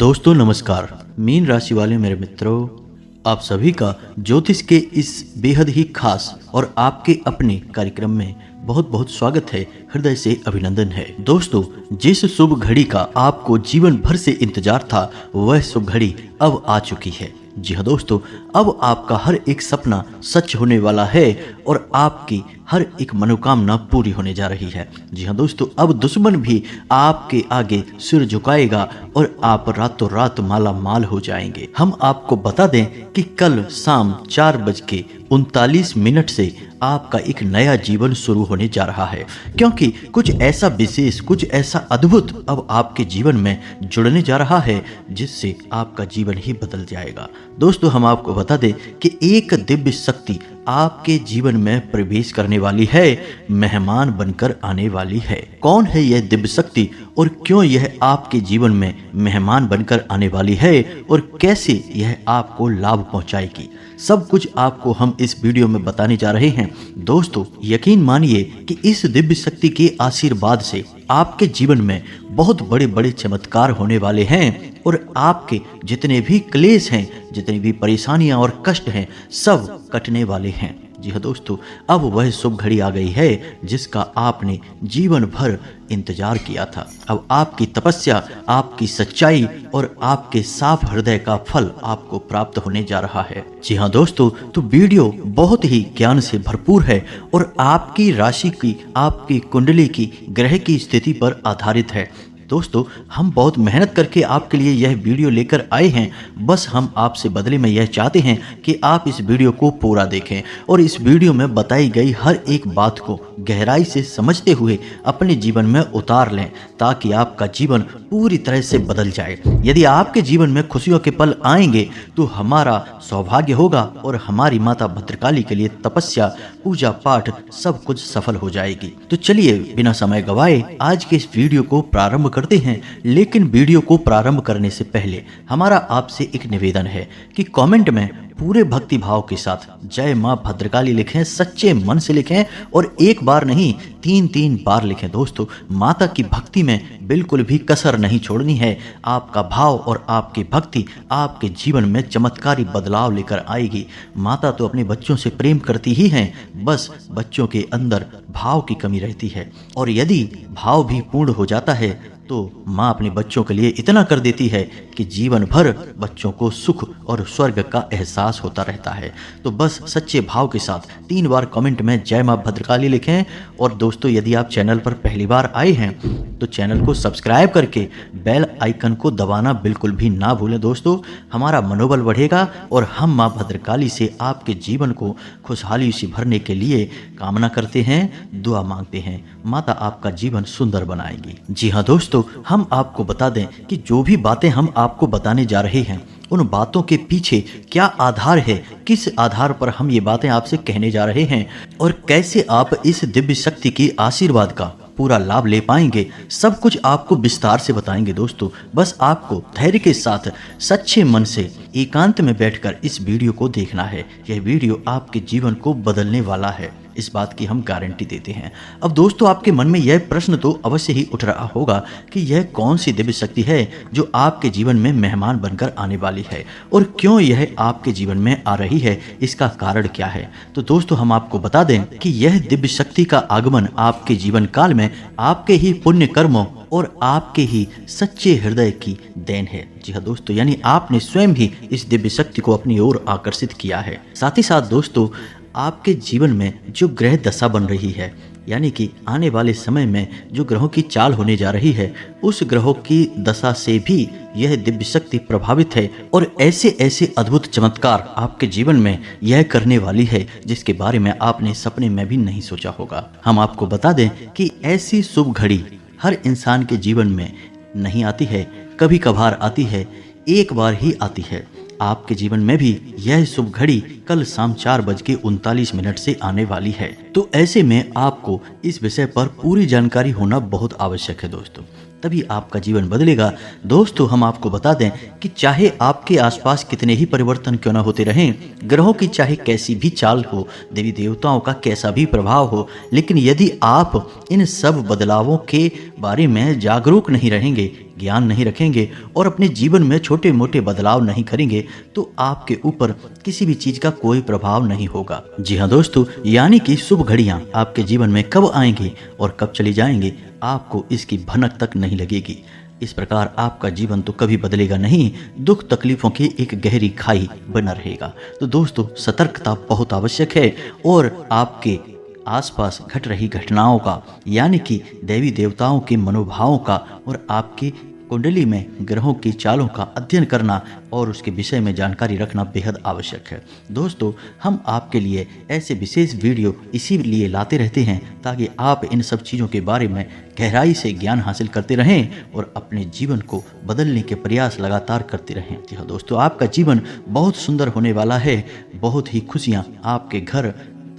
दोस्तों नमस्कार। मीन राशि वाले मेरे मित्रों, आप सभी का ज्योतिष के इस बेहद ही खास और आपके अपने कार्यक्रम में बहुत बहुत स्वागत है। हृदय से अभिनंदन है। दोस्तों, जिस शुभ घड़ी का आपको जीवन भर से इंतजार था वह शुभ घड़ी अब आ चुकी है। जी हाँ दोस्तों, अब आपका हर एक सपना सच होने वाला है और आपकी हर एक मनोकामना पूरी होने जा रही है। जी हाँ दोस्तों, अब दुश्मन भी आपके आगे सिर झुकाएगा और आप रातों रात माला माल हो जाएंगे। हम आपको बता दें कि कल शाम 4:39 से आपका एक नया जीवन शुरू होने जा रहा है, क्योंकि कुछ ऐसा विशेष, कुछ ऐसा अद्भुत अब आपके जीवन में जुड़ने जा रहा है जिससे आपका जीवन ही बदल जाएगा। दोस्तों, हम आपको बता दें कि एक दिव्य शक्ति आपके जीवन में प्रवेश करने वाली है, मेहमान बनकर आने वाली है। कौन है यह दिव्य शक्ति और क्यों यह आपके जीवन में मेहमान बनकर आने वाली है और कैसे यह आपको लाभ पहुंचाएगी, सब कुछ आपको हम इस वीडियो में बताने जा रहे हैं। दोस्तों, यकीन मानिए कि इस दिव्य शक्ति के आशीर्वाद से आपके जीवन में बहुत बड़े बड़े चमत्कार होने वाले हैं और आपके जितने भी क्लेश हैं, जितनी भी परेशानियां और कष्ट हैं, सब कटने वाले हैं। जी हाँ दोस्तों, अब वह शुभ घड़ी आ गई है जिसका आपने जीवन भर इंतजार किया था। अब आपकी तपस्या, आपकी सच्चाई और आपके साफ हृदय का फल आपको प्राप्त होने जा रहा है। जी हाँ दोस्तों, तो वीडियो बहुत ही ज्ञान से भरपूर है और आपकी राशि की, आपकी कुंडली की, ग्रह की स्थिति पर आधारित है। दोस्तों, हम बहुत मेहनत करके आपके लिए यह वीडियो लेकर आए हैं। बस हम आपसे बदले में यह चाहते हैं कि आप इस वीडियो को पूरा देखें और इस वीडियो में बताई गई हर एक बात को गहराई से समझते हुए अपने जीवन में उतार लें, ताकि आपका जीवन पूरी तरह से बदल जाए। यदि आपके जीवन में खुशियों के पल आएंगे तो हमारा सौभाग्य होगा और हमारी माता भद्रकाली के लिए तपस्या, पूजा पाठ सब कुछ सफल हो जाएगी। तो चलिए बिना समय गवाए आज के इस वीडियो को प्रारंभ करते हैं। लेकिन वीडियो को प्रारंभ करने से पहले हमारा आपसे एक निवेदन है कि कमेंट में पूरे भक्ति भाव के साथ जय मां भद्रकाली लिखें, सच्चे मन से लिखें और एक बार नहीं 3-3 बार लिखें। दोस्तों, माता की भक्ति में बिल्कुल भी कसर नहीं छोड़नी है। आपका भाव और आपकी भक्ति आपके जीवन में चमत्कारी बदलाव लेकर आएगी। माता तो अपने बच्चों से प्रेम करती ही हैं, बस बच्चों के अंदर भाव की कमी रहती है और यदि भाव भी पूर्ण हो जाता है तो माँ अपने बच्चों के लिए इतना कर देती है कि जीवन भर बच्चों को सुख और स्वर्ग का एहसास होता रहता है। तो बस सच्चे भाव के साथ 3 बार कमेंट में जय माँ भद्रकाली लिखें। और दोस्तों, यदि आप चैनल पर पहली बार आए हैं तो चैनल को सब्सक्राइब करके बेल आइकन को दबाना बिल्कुल भी ना भूलें। दोस्तों, हमारा मनोबल बढ़ेगा और हम माँ भद्रकाली से आपके जीवन को खुशहाली से भरने के लिए कामना करते हैं, दुआ मांगते हैं। माता आपका जीवन सुंदर बनाएगी। जी हाँ दोस्तों, हम आपको बता दें कि जो भी बातें हम आपको बताने जा रहे हैं उन बातों के पीछे क्या आधार है, किस आधार पर हम ये बातें आपसे कहने जा रहे हैं और कैसे आप इस दिव्य शक्ति की आशीर्वाद का पूरा लाभ ले पाएंगे, सब कुछ आपको विस्तार से बताएंगे। दोस्तों, बस आपको धैर्य के साथ सच्चे मन से एकांत में बैठकर इस वीडियो को देखना है। यह वीडियो आपके जीवन को बदलने वाला है, इस बात की हम गारंटी देते हैं। अब दोस्तों, आपके मन में यह प्रश्न तो अवश्य ही उठ रहा होगा कि यह कौन सी दिव्य शक्ति है जो आपके जीवन में मेहमान बनकर आने वाली है और क्यों यह आपके जीवन में आ रही है, इसका कारण क्या है। तो दोस्तों, हम आपको बता दें कि यह दिव्य शक्ति का आगमन आपके जीवन काल में आपके ही पुण्य कर्मों और आपके ही सच्चे हृदय की देन है। जी हाँ दोस्तों, यानी आपने स्वयं ही इस दिव्य शक्ति को अपनी ओर आकर्षित किया है। साथ ही साथ दोस्तों, आपके जीवन में जो ग्रह दशा बन रही है, यानी कि आने वाले समय में जो ग्रहों की चाल होने जा रही है, उस ग्रहों की दशा से भी यह दिव्य शक्ति प्रभावित है और ऐसे ऐसे अद्भुत चमत्कार आपके जीवन में यह करने वाली है जिसके बारे में आपने सपने में भी नहीं सोचा होगा। हम आपको बता दें कि ऐसी शुभ घड़ी हर इंसान के जीवन में नहीं आती है, कभी कभार आती है, एक बार ही आती है। आपके जीवन में भी यह शुभ घड़ी कल शाम 4:39 से आने वाली है। तो ऐसे में आपको इस विषय पर पूरी जानकारी होना बहुत आवश्यक है दोस्तों, तभी आपका जीवन बदलेगा। दोस्तों, हम आपको बता दें कि चाहे आपके आसपास कितने ही परिवर्तन क्यों ना होते रहें, ग्रहों की चाहे कैसी भी चाल हो, देवी देवताओं का कैसा भी प्रभाव हो, लेकिन यदि आप इन सब बदलावों के बारे में जागरूक नहीं रहेंगे, ज्ञान नहीं रखेंगे और अपने जीवन में छोटे मोटे बदलाव नहीं करेंगे तो आपके ऊपर किसी भी चीज का कोई प्रभाव नहीं होगा। जी हाँ दोस्तों, यानी कि शुभ घड़ियां आपके जीवन में कब आएंगी और कब चली जाएंगी आपको इसकी भनक तक नहीं लगेगी। इस प्रकार आपका जीवन तो कभी बदलेगा नहीं, दुख तकलीफों की एक गहरी खाई बना रहेगा। तो दोस्तों, सतर्कता बहुत आवश्यक है और आपके आसपास घट रही घटनाओं का, यानी कि देवी देवताओं के मनोभावों का और आपकी कुंडली में ग्रहों की चालों का अध्ययन करना और उसके विषय में जानकारी रखना बेहद आवश्यक है। दोस्तों, हम आपके लिए ऐसे विशेष वीडियो इसीलिए लाते रहते हैं ताकि आप इन सब चीज़ों के बारे में गहराई से ज्ञान हासिल करते रहें और अपने जीवन को बदलने के प्रयास लगातार करते रहें। जी हाँ दोस्तों, आपका जीवन बहुत सुंदर होने वाला है। बहुत ही खुशियाँ आपके घर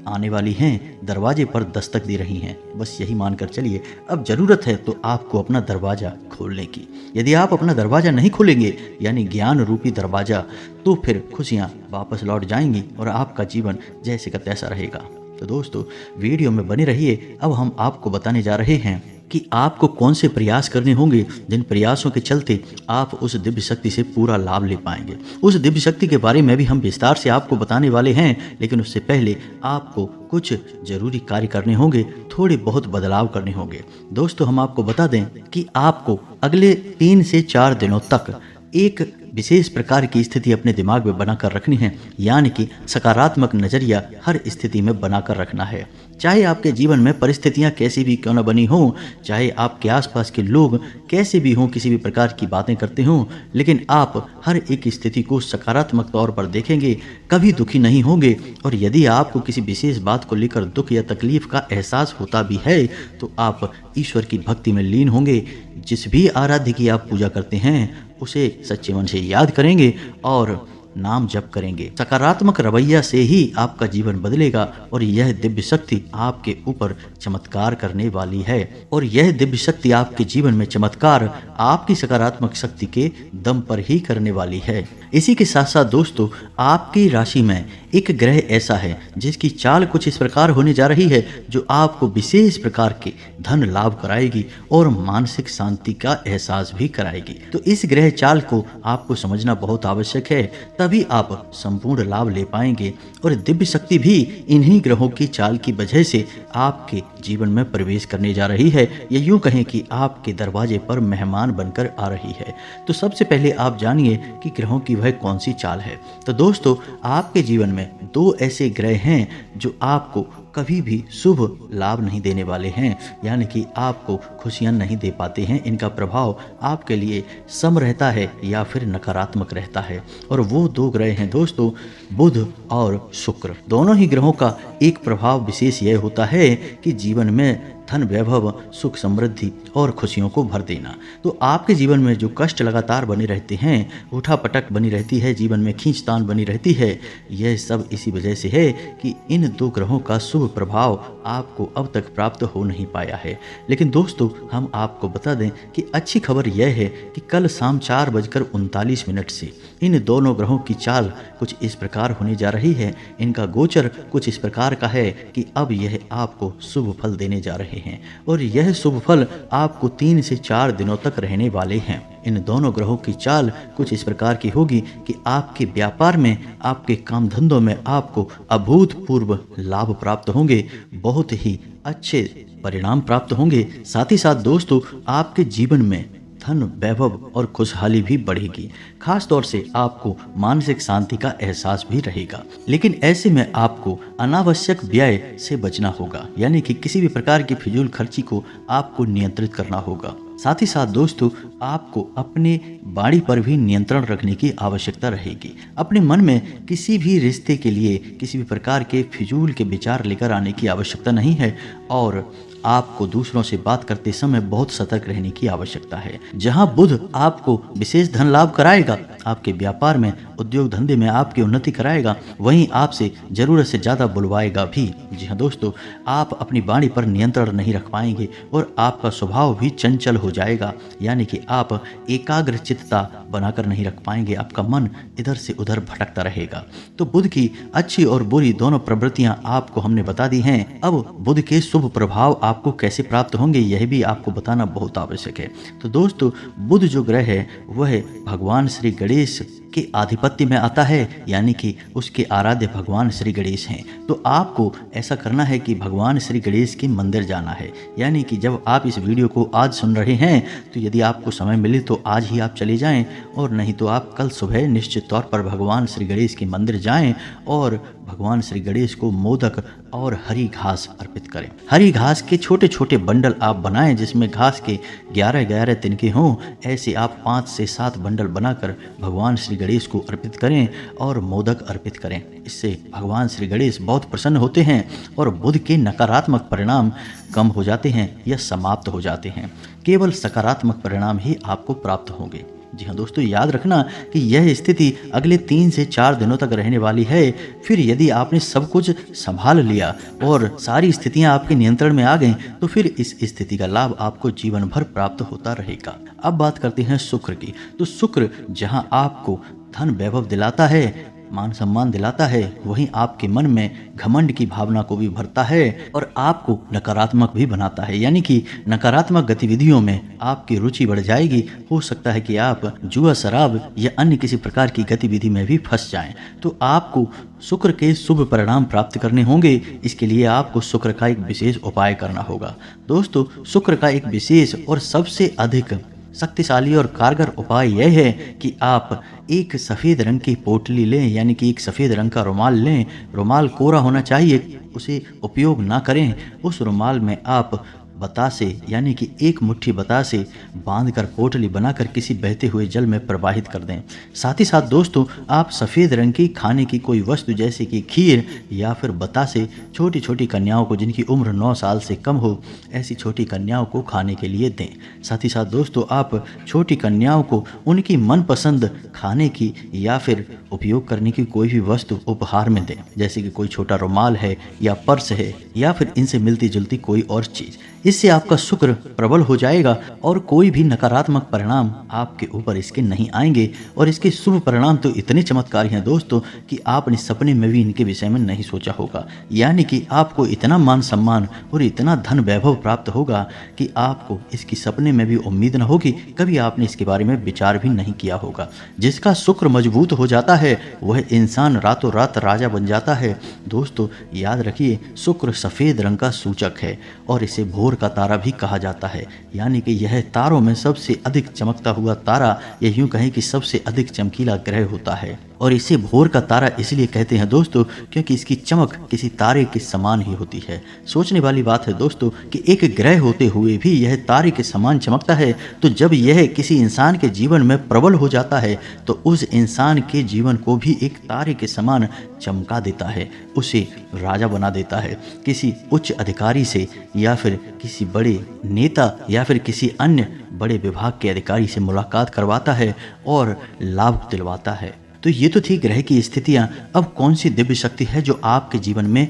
आने वाली हैं, दरवाजे पर दस्तक दे रही हैं। बस यही मानकर चलिए, अब ज़रूरत है तो आपको अपना दरवाज़ा खोलने की। यदि आप अपना दरवाज़ा नहीं खोलेंगे, यानी ज्ञान रूपी दरवाज़ा, तो फिर खुशियाँ वापस लौट जाएंगी और आपका जीवन जैसे का तैसा रहेगा। तो दोस्तों, वीडियो में बने रहिए। अब हम आपको बताने जा रहे हैं कि आपको कौन से प्रयास करने होंगे जिन प्रयासों के चलते आप उस दिव्य शक्ति से पूरा लाभ ले पाएंगे। उस दिव्य शक्ति के बारे में भी हम विस्तार से आपको बताने वाले हैं, लेकिन उससे पहले आपको कुछ जरूरी कार्य करने होंगे, थोड़े बहुत बदलाव करने होंगे। दोस्तों, हम आपको बता दें कि आपको अगले 3 से 4 दिनों तक एक विशेष प्रकार की स्थिति अपने दिमाग में बनाकर रखनी है, यानी कि सकारात्मक नजरिया हर स्थिति में बनाकर रखना है। चाहे आपके जीवन में परिस्थितियां कैसी भी क्यों न बनी हों, चाहे आपके आसपास के लोग कैसे भी हों, किसी भी प्रकार की बातें करते हों, लेकिन आप हर एक स्थिति को सकारात्मक तौर पर देखेंगे, कभी दुखी नहीं होंगे। और यदि आपको किसी विशेष बात को लेकर दुख या तकलीफ का एहसास होता भी है तो आप ईश्वर की भक्ति में लीन होंगे। जिस भी आराध्य की आप पूजा करते हैं उसे सच्चे मन से याद करेंगे और नाम जप करेंगे। सकारात्मक रवैया से ही आपका जीवन बदलेगा और यह दिव्य शक्ति आपके ऊपर चमत्कार करने वाली है। और यह दिव्य शक्ति आपके जीवन में चमत्कार आपकी सकारात्मक शक्ति के दम पर ही करने वाली है। इसी के साथ साथ दोस्तों, आपकी राशि में एक ग्रह ऐसा है जिसकी चाल कुछ इस प्रकार होने जा रही है जो आपको विशेष प्रकार के धन लाभ कराएगी और मानसिक शांति का एहसास भी कराएगी। तो इस ग्रह चाल को आपको समझना बहुत आवश्यक है, तभी आप संपूर्ण लाभ ले पाएंगे। और दिव्य शक्ति भी इन्हीं ग्रहों की चाल की वजह से आपके जीवन में प्रवेश करने जा रही है, या यूं कहें कि आपके दरवाजे पर मेहमान बनकर आ रही है। तो सबसे पहले आप जानिए कि ग्रहों की वह कौन सी चाल है। तो दोस्तों, आपके जीवन में 2 ऐसे ग्रह हैं जो आपको कभी भी शुभ लाभ नहीं देने वाले हैं, यानी कि आपको खुशियां नहीं दे पाते हैं। इनका प्रभाव आपके लिए सम रहता है या फिर नकारात्मक रहता है। और वो 2 ग्रह हैं दोस्तों, बुध और शुक्र। दोनों ही ग्रहों का एक प्रभाव विशेष यह होता है कि जीवन में धन, वैभव, सुख, समृद्धि और खुशियों को भर देना। तो आपके जीवन में जो कष्ट लगातार बने रहते हैं, उठापटक बनी रहती है, जीवन में खींचतान बनी रहती है, यह सब इसी वजह से है कि इन 2 ग्रहों का शुभ प्रभाव आपको अब तक प्राप्त हो नहीं पाया है। लेकिन दोस्तों, हम आपको बता दें कि अच्छी खबर यह है कि कल शाम 4:39 से इन दोनों ग्रहों की चाल कुछ इस प्रकार होने जा रही है, इनका गोचर कुछ इस प्रकार का है कि अब यह आपको शुभ फल देने जा रहे हैं। और यह शुभ फल आपको 3 से 4 दिनों तक रहने वाले हैं। इन दोनों ग्रहों की चाल कुछ इस प्रकार की होगी कि आपके व्यापार में, आपके काम धंधों में आपको अभूतपूर्व लाभ प्राप्त होंगे, बहुत ही अच्छे परिणाम प्राप्त होंगे। साथ ही साथ दोस्तों, आपके जीवन में धन, वैभव और खुशहाली भी बढ़ेगी। खास तौर से आपको मानसिक शांति का एहसास भी रहेगा। लेकिन ऐसे में आपको अनावश्यक व्यय से बचना होगा, यानी कि किसी भी प्रकार की फिजूल खर्ची को आपको नियंत्रित करना होगा। साथ ही साथ दोस्तों, आपको अपने वाणी पर भी नियंत्रण रखने की आवश्यकता रहेगी। अपने मन में किसी भी रिश्ते के लिए किसी भी प्रकार के फिजूल के विचार लेकर आने की आवश्यकता नहीं है। और आपको दूसरों से बात करते समय बहुत सतर्क रहने की आवश्यकता है। जहां बुध आपको विशेष धन लाभ कराएगा, आपके व्यापार में, उद्योग धंधे में आपकी उन्नति कराएगा, वहीं आपसे ज़रूरत से ज़्यादा बुलवाएगा भी। जी हाँ दोस्तों, आप अपनी वाणी पर नियंत्रण नहीं रख पाएंगे और आपका स्वभाव भी चंचल हो जाएगा, यानी कि आप एकाग्र चित्तता बनाकर नहीं रख पाएंगे, आपका मन इधर से उधर भटकता रहेगा। तो बुध की अच्छी और बुरी दोनों प्रवृत्तियां आपको हमने बता दी हैं। अब बुध के शुभ प्रभाव आपको कैसे प्राप्त होंगे यह भी आपको बताना बहुत आवश्यक है। तो दोस्तों, बुध जो ग्रह है वह भगवान श्री गणेश के आधिपत्य में आता है, यानी कि उसके आराध्य भगवान श्री गणेश हैं। तो आपको ऐसा करना है कि भगवान श्री गणेश के मंदिर जाना है, यानी कि जब आप इस वीडियो को आज सुन रहे हैं तो यदि आपको समय मिले तो आज ही आप चले जाएं, और नहीं तो आप कल सुबह निश्चित तौर पर भगवान श्री गणेश के मंदिर जाएं और भगवान श्री गणेश को मोदक और हरी घास अर्पित करें। हरी घास के छोटे छोटे बंडल आप बनाएं, जिसमें घास के 11-11 तिनके हों। ऐसे आप 5 से 7 बंडल बनाकर भगवान श्री गणेश को अर्पित करें और मोदक अर्पित करें। इससे भगवान श्री गणेश बहुत प्रसन्न होते हैं और बुध के नकारात्मक परिणाम कम हो जाते हैं या समाप्त हो जाते हैं। केवल सकारात्मक परिणाम ही आपको प्राप्त होंगे। जी हाँ दोस्तों, याद रखना कि यह स्थिति अगले 3 से 4 दिनों तक रहने वाली है। फिर यदि आपने सब कुछ संभाल लिया और सारी स्थितियां आपके नियंत्रण में आ गईं, तो फिर इस स्थिति का लाभ आपको जीवन भर प्राप्त होता रहेगा। अब बात करते हैं शुक्र की। तो शुक्र जहां आपको धन वैभव दिलाता है, मान सम्मान दिलाता है, वहीं आपके मन में घमंड की भावना को भी भरता है और आपको नकारात्मक भी बनाता है, यानी कि नकारात्मक गतिविधियों में आपकी रुचि बढ़ जाएगी। हो सकता है कि आप जुआ, शराब या अन्य किसी प्रकार की गतिविधि में भी फंस जाएं। तो आपको शुक्र के शुभ परिणाम प्राप्त करने होंगे। इसके लिए आपको शुक्र का एक विशेष उपाय करना होगा। दोस्तों, शुक्र का एक विशेष और सबसे अधिक शक्तिशाली और कारगर उपाय यह है कि आप एक सफ़ेद रंग की पोटली लें, यानी कि एक सफ़ेद रंग का रुमाल लें। रुमाल कोरा होना चाहिए, उसे उपयोग ना करें। उस रुमाल में आप बतासे, यानी कि एक मुट्ठी बतासे बांधकर पोटली बनाकर किसी बहते हुए जल में प्रवाहित कर दें। साथ ही साथ दोस्तों, आप सफ़ेद रंग की खाने की कोई वस्तु जैसे कि खीर या फिर बतासे छोटी छोटी कन्याओं को, जिनकी उम्र 9 साल से कम हो, ऐसी छोटी कन्याओं को खाने के लिए दें। साथ ही साथ दोस्तों, आप छोटी कन्याओं को उनकी मनपसंद खाने की या फिर उपयोग करने की कोई भी वस्तु उपहार में दें, जैसे कि कोई छोटा रुमाल है या पर्स है या फिर इनसे मिलती जुलती कोई और चीज़। इससे आपका शुक्र प्रबल हो जाएगा और कोई भी नकारात्मक परिणाम आपके ऊपर इसके नहीं आएंगे। और इसके शुभ परिणाम तो इतने चमत्कारी हैं दोस्तों कि आपने सपने में भी इनके विषय में नहीं सोचा होगा। यानी कि आपको इतना मान सम्मान और इतना धन वैभव प्राप्त होगा कि आपको इसकी सपने में भी उम्मीद न होगी, कभी आपने इसके बारे में विचार भी नहीं किया होगा। जिसका शुक्र मजबूत हो जाता है वह इंसान रातों रात राजा बन जाता है। दोस्तों, याद रखिए, शुक्र सफ़ेद रंग का सूचक है और इसे भोर का तारा भी कहा जाता है, यानी कि यह तारों में सबसे अधिक चमकता हुआ तारा, या यूं कहें कि सबसे अधिक चमकीला ग्रह होता है। और इसे भोर का तारा इसलिए कहते हैं दोस्तों क्योंकि इसकी चमक किसी तारे के समान ही होती है। सोचने वाली बात है दोस्तों कि एक ग्रह होते हुए भी यह तारे के समान चमकता है। तो जब यह किसी इंसान के जीवन में प्रबल हो जाता है तो उस इंसान के जीवन को भी एक तारे के समान चमका देता है, उसे राजा बना देता है। किसी उच्च अधिकारी से या फिर किसी बड़े नेता या फिर किसी अन्य बड़े विभाग के अधिकारी से मुलाकात करवाता है और लाभ दिलवाता है। तो ये तो थी ग्रह की स्थितियां। अब कौन सी दिव्य शक्ति है जो आपके जीवन में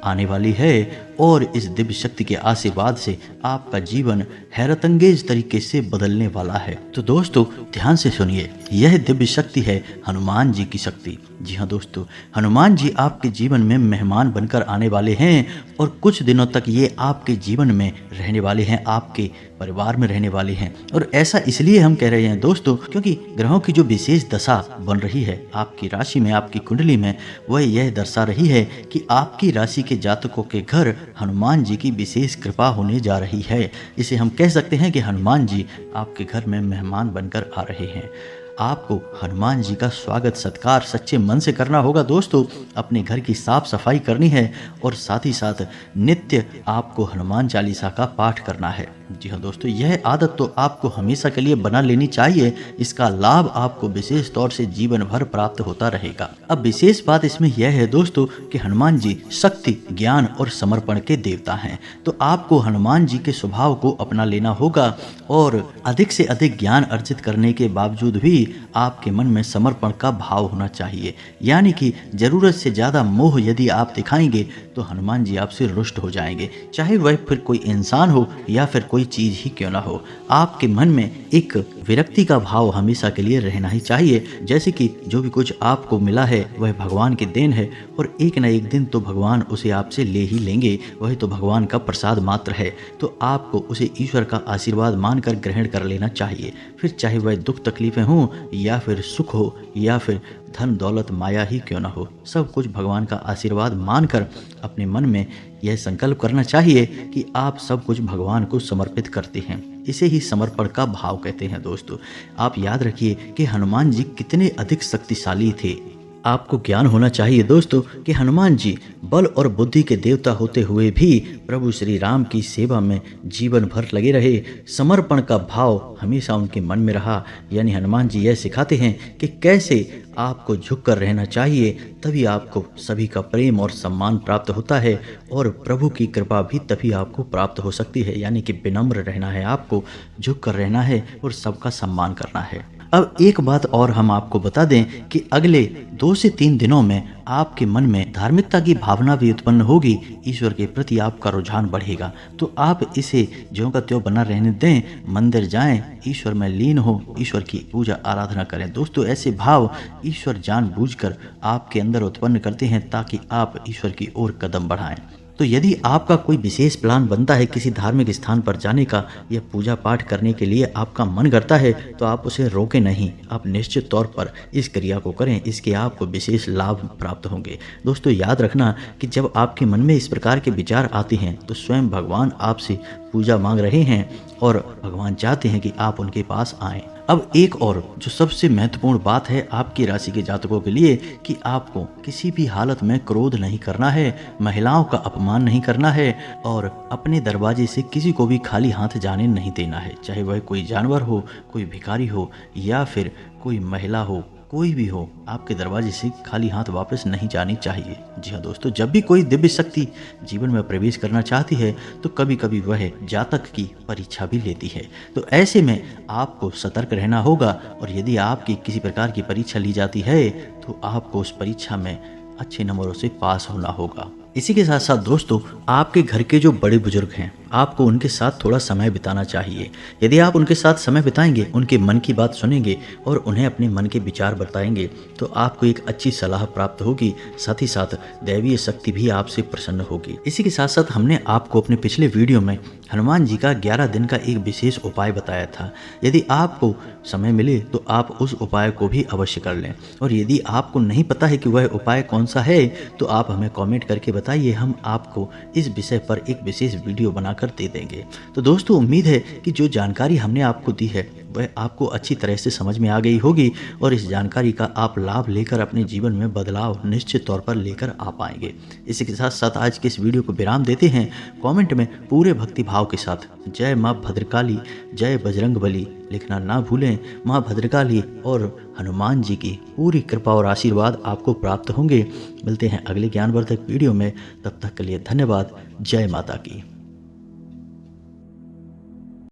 आने वाली है और इस दिव्य शक्ति के आशीर्वाद से आपका जीवन हैरतअंगेज तरीके से बदलने वाला है। तो दोस्तों, ध्यान से सुनिए, यह दिव्य शक्ति है हनुमान जी की शक्ति। जी हाँ दोस्तों, हनुमान जी आपके जीवन में मेहमान बनकर आने वाले हैं और कुछ दिनों तक ये आपके जीवन में रहने वाले हैं, आपके परिवार में रहने वाले हैं। और ऐसा इसलिए हम कह रहे हैं दोस्तों क्योंकि ग्रहों की जो विशेष दशा बन रही है आपकी राशि में, आपकी कुंडली में, वह यह दर्शा रही है कि आपकी राशि के जातकों के घर हनुमान जी की विशेष कृपा होने जा रही है। इसे हम कह सकते हैं कि हनुमान जी आपके घर में मेहमान बनकर आ रहे हैं। आपको हनुमान जी का स्वागत सत्कार सच्चे मन से करना होगा दोस्तों। अपने घर की साफ सफाई करनी है और साथ ही साथ नित्य आपको हनुमान चालीसा का पाठ करना है। जी हाँ दोस्तों, यह आदत तो आपको हमेशा के लिए बना लेनी चाहिए। इसका लाभ आपको विशेष तौर से जीवन भर प्राप्त होता रहेगा। अब विशेष बात इसमें यह है दोस्तों कि हनुमान जी शक्ति, ज्ञान और समर्पण के देवता हैं। तो आपको हनुमान जी के स्वभाव को अपना लेना होगा और अधिक से अधिक ज्ञान अर्जित करने के बावजूद भी आपके मन में समर्पण का भाव होना चाहिए। यानी कि जरूरत से ज्यादा मोह यदि आप दिखाएंगे तो हनुमान जी आपसे रुष्ट हो जाएंगे, चाहे वह फिर कोई इंसान हो या फिर कोई चीज ही क्यों ना हो। आपके मन में एक विरक्ति का भाव हमेशा के लिए रहना ही चाहिए, जैसे कि जो भी कुछ आपको मिला है वह भगवान की देन है और एक न एक दिन तो भगवान उसे आपसे ले ही लेंगे। वह तो भगवान का प्रसाद मात्र है, तो आपको उसे ईश्वर का आशीर्वाद मानकर ग्रहण कर लेना चाहिए। फिर चाहे वह दुख तकलीफें हों या फिर सुख हो या फिर धन दौलत माया ही क्यों ना हो, सब कुछ भगवान का आशीर्वाद मानकर अपने मन में यह संकल्प करना चाहिए कि आप सब कुछ भगवान को समर्पित करते हैं। इसे ही समर्पण का भाव कहते हैं दोस्तों। आप याद रखिए कि हनुमान जी कितने अधिक शक्तिशाली थे। आपको ज्ञान होना चाहिए दोस्तों कि हनुमान जी बल और बुद्धि के देवता होते हुए भी प्रभु श्री राम की सेवा में जीवन भर लगे रहे। समर्पण का भाव हमेशा उनके मन में रहा। यानी हनुमान जी यह सिखाते हैं कि कैसे आपको झुककर रहना चाहिए, तभी आपको सभी का प्रेम और सम्मान प्राप्त होता है और प्रभु की कृपा भी तभी आपको प्राप्त हो सकती है। यानी कि विनम्र रहना है, आपको झुककर रहना है और सबका सम्मान करना है। अब एक बात और हम आपको बता दें कि अगले 2 से 3 दिनों में आपके मन में धार्मिकता की भावना भी उत्पन्न होगी। ईश्वर के प्रति आपका रुझान बढ़ेगा, तो आप इसे ज्यों का त्यों बना रहने दें। मंदिर जाएं, ईश्वर में लीन हो, ईश्वर की पूजा आराधना करें। दोस्तों ऐसे भाव ईश्वर जानबूझकर आपके अंदर उत्पन्न करते हैं ताकि आप ईश्वर की ओर कदम बढ़ाएं। तो यदि आपका कोई विशेष प्लान बनता है किसी धार्मिक स्थान पर जाने का या पूजा पाठ करने के लिए आपका मन करता है, तो आप उसे रोकें नहीं। आप निश्चित तौर पर इस क्रिया को करें, इसके आपको विशेष लाभ प्राप्त होंगे। दोस्तों याद रखना कि जब आपके मन में इस प्रकार के विचार आते हैं तो स्वयं भगवान आपसे पूजा मांग रहे हैं और भगवान चाहते हैं कि आप उनके पास आएं। अब एक और जो सबसे महत्वपूर्ण बात है आपकी राशि के जातकों के लिए कि आपको किसी भी हालत में क्रोध नहीं करना है, महिलाओं का अपमान नहीं करना है और अपने दरवाजे से किसी को भी खाली हाथ जाने नहीं देना है। चाहे वह कोई जानवर हो, कोई भिखारी हो या फिर कोई महिला हो, कोई भी हो, आपके दरवाजे से खाली हाथ वापस नहीं जानी चाहिए। जी हाँ दोस्तों, जब भी कोई दिव्य शक्ति जीवन में प्रवेश करना चाहती है तो कभी कभी वह जातक की परीक्षा भी लेती है। तो ऐसे में आपको सतर्क रहना होगा और यदि आपकी किसी प्रकार की परीक्षा ली जाती है तो आपको उस परीक्षा में अच्छे नंबरों से पास होना होगा। इसी के साथ साथ दोस्तों आपके घर के जो बड़े बुजुर्ग हैं, आपको उनके साथ थोड़ा समय बिताना चाहिए। यदि आप उनके साथ समय बिताएंगे, उनके मन की बात सुनेंगे और उन्हें अपने मन के विचार बताएंगे तो आपको एक अच्छी सलाह प्राप्त होगी। साथ ही साथ दैवीय शक्ति भी आपसे प्रसन्न होगी। इसी के साथ साथ हमने आपको अपने पिछले वीडियो में हनुमान जी का 11 दिन का एक विशेष उपाय बताया था। यदि आपको समय मिले तो आप उस उपाय को भी अवश्य कर लें और यदि आपको नहीं पता है कि वह उपाय कौन सा है तो आप हमें कमेंट करके बताइए, हम आपको इस विषय पर एक विशेष वीडियो बनाकर दे देंगे। तो दोस्तों उम्मीद है कि जो जानकारी हमने आपको दी है वह आपको अच्छी तरह से समझ में आ गई होगी और इस जानकारी का आप लाभ लेकर अपने जीवन में बदलाव निश्चित तौर पर लेकर आ पाएंगे। इसी के साथ साथ आज के इस वीडियो को विराम देते हैं। कमेंट में पूरे भक्ति भाव के साथ जय माँ भद्रकाली, जय बजरंग बली लिखना ना भूलें। माँ भद्रकाली और हनुमान जी की पूरी कृपा और आशीर्वाद आपको प्राप्त होंगे। मिलते हैं अगले ज्ञानवर्धक वीडियो में, तब तक के लिए धन्यवाद। जय माता की।